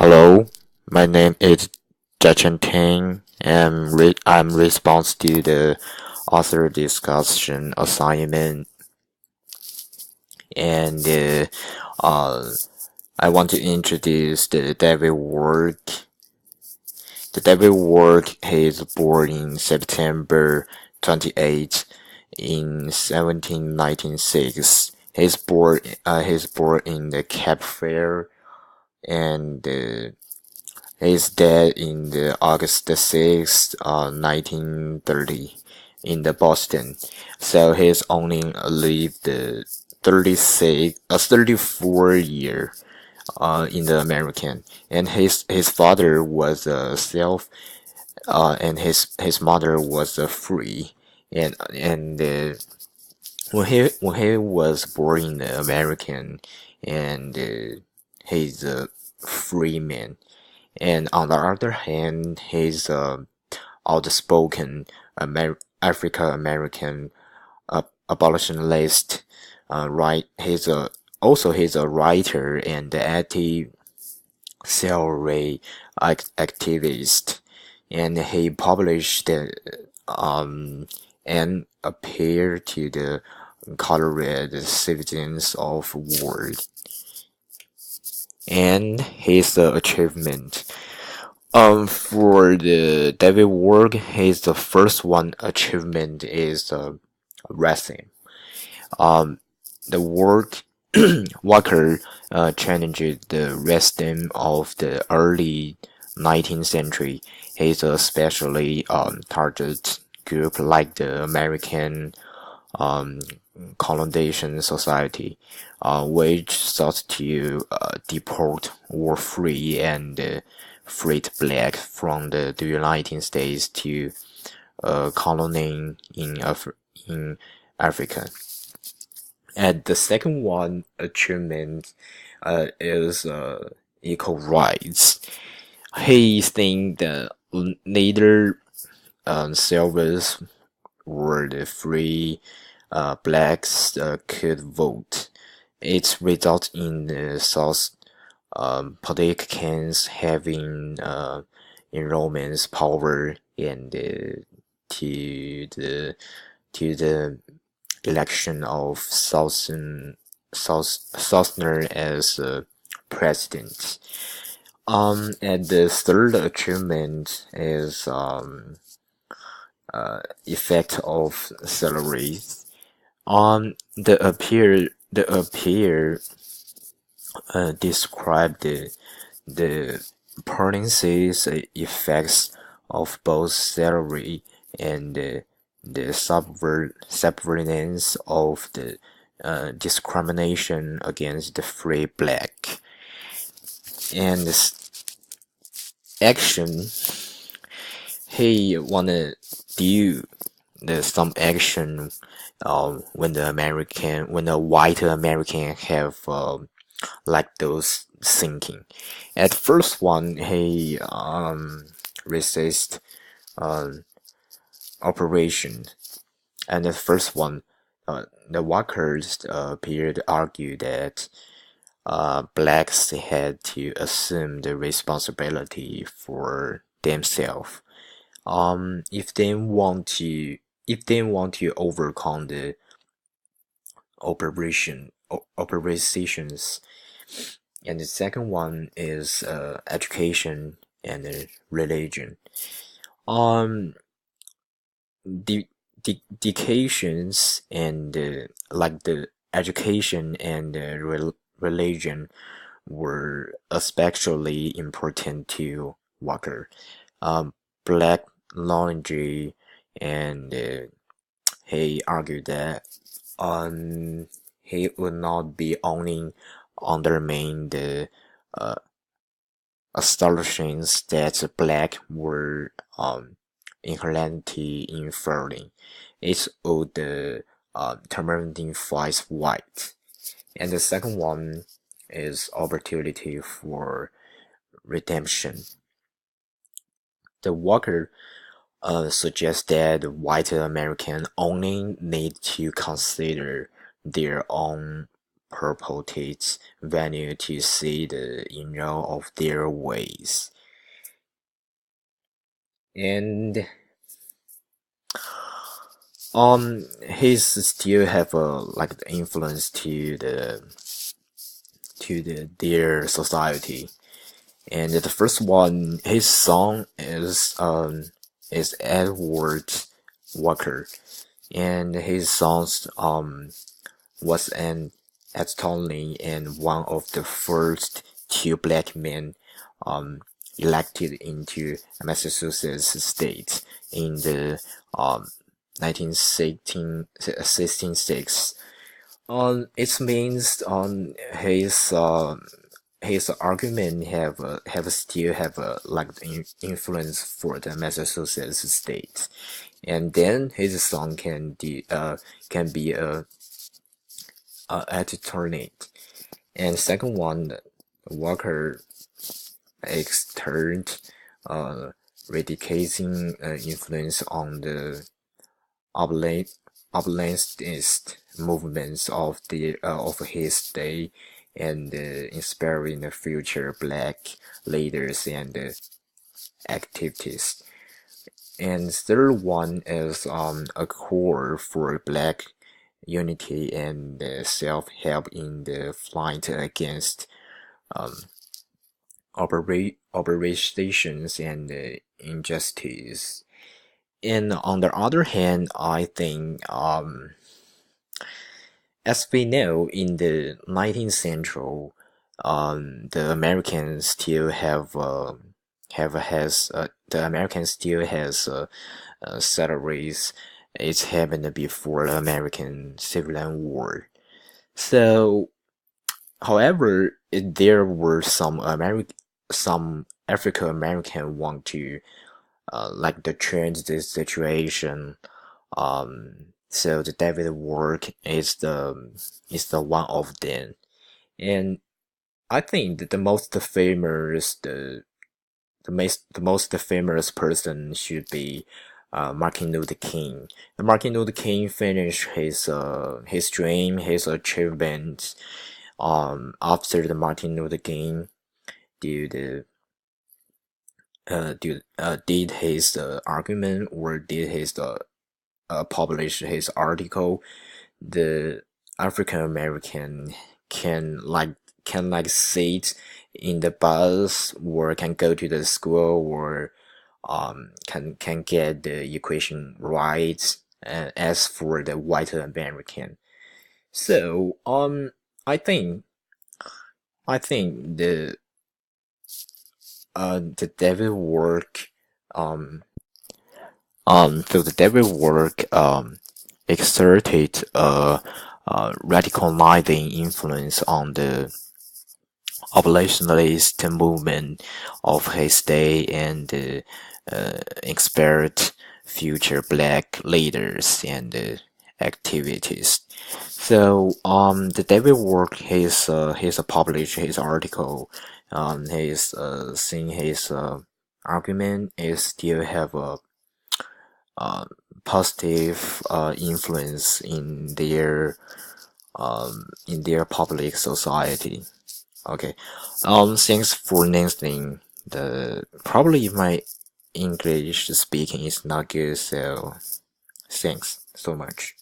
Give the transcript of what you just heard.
Hello, my name is Jachen Tang, and I'm response to the author discussion assignment, and uh, I want to introduce the David Ward. The David Ward, he is born in September 28 in 1796. He's born in the Cape Fair, and he's dead in the August the 6th, 1930 in the Boston. So he's only lived 34 year in the American. And his father was a self and his mother was a free. And when he was born in the American, and he's a free man. And on the other hand, he's a outspoken African American abolitionist. Right, he's a writer and anti-slavery activist, and he published and appeared to the colored citizens of world, and his achievement. For the David Ward, his the first one achievement is wrestling. Um, the work Walker challenged the wrestling of the early 19th century. He's especially target group like the American um, colonization society, which sought to deport or free and freed black from the United States to colony in Africa. And the second one achievement is equal rights. He think that neither silvers or the free blacks could vote. It results in the South politicians having enrollments power and to the election of Southner as president. And the third achievement is effect of salaries. The appear describe the policies effects of both salary and the subvertence of the discrimination against the free black. And action, he wanna do some action when the white American have like those thinking. At first one, he resist operation, and the first one, the workers appeared to argue that blacks had to assume the responsibility for themselves. If they want to overcome the operations. And the second one is education and religion. Um, the dedications and like the education and religion were especially important to Walker. Black knowledge, and he argued that he would not be only undermine the uh, assertions that black were inherently inferior. It would terminatify white. And the second one is opportunity for redemption. The Walker suggests that white Americans only need to consider their own purported venue to see the inroad of their ways. And he's still have a like the influence to their society. And the first one, his song is Edward Walker, and his songs was an attorney and one of the first two black men um elected into Massachusetts state in the 1966. It means his argument have still have a like influence for the Massachusetts state, and then his song can be a alternate. And second one, Walker exerted radicalizing influence on the abolitionist movements of his day, and inspiring the future black leaders and activists. And third one is a core for black unity and self-help in the fight against um, operations and injustice. And on the other hand, I think as we know, in the 19th century, the Americans still the Americans still has salaries. It's happened before the American Civil War. So, however, there were some African American want to like to change this situation. So the David work is the one of them, and I think that the most famous person should be Martin Luther King. Martin Luther King finished his dream, his achievements after the Martin Luther King did did his argument or did his publish his article. The African American can like sit in the bus or can go to the school or can get the equation right as for the white American. So I think the devil work so the devil work exerted a radicalizing influence on the abolitionist movement of his day and inspired future black leaders and activities. So the David work he's published his article, his seeing his argument is still have a positive influence in their public society. Okay. Thanks for listening. The probably my English speaking is not good, so thanks so much.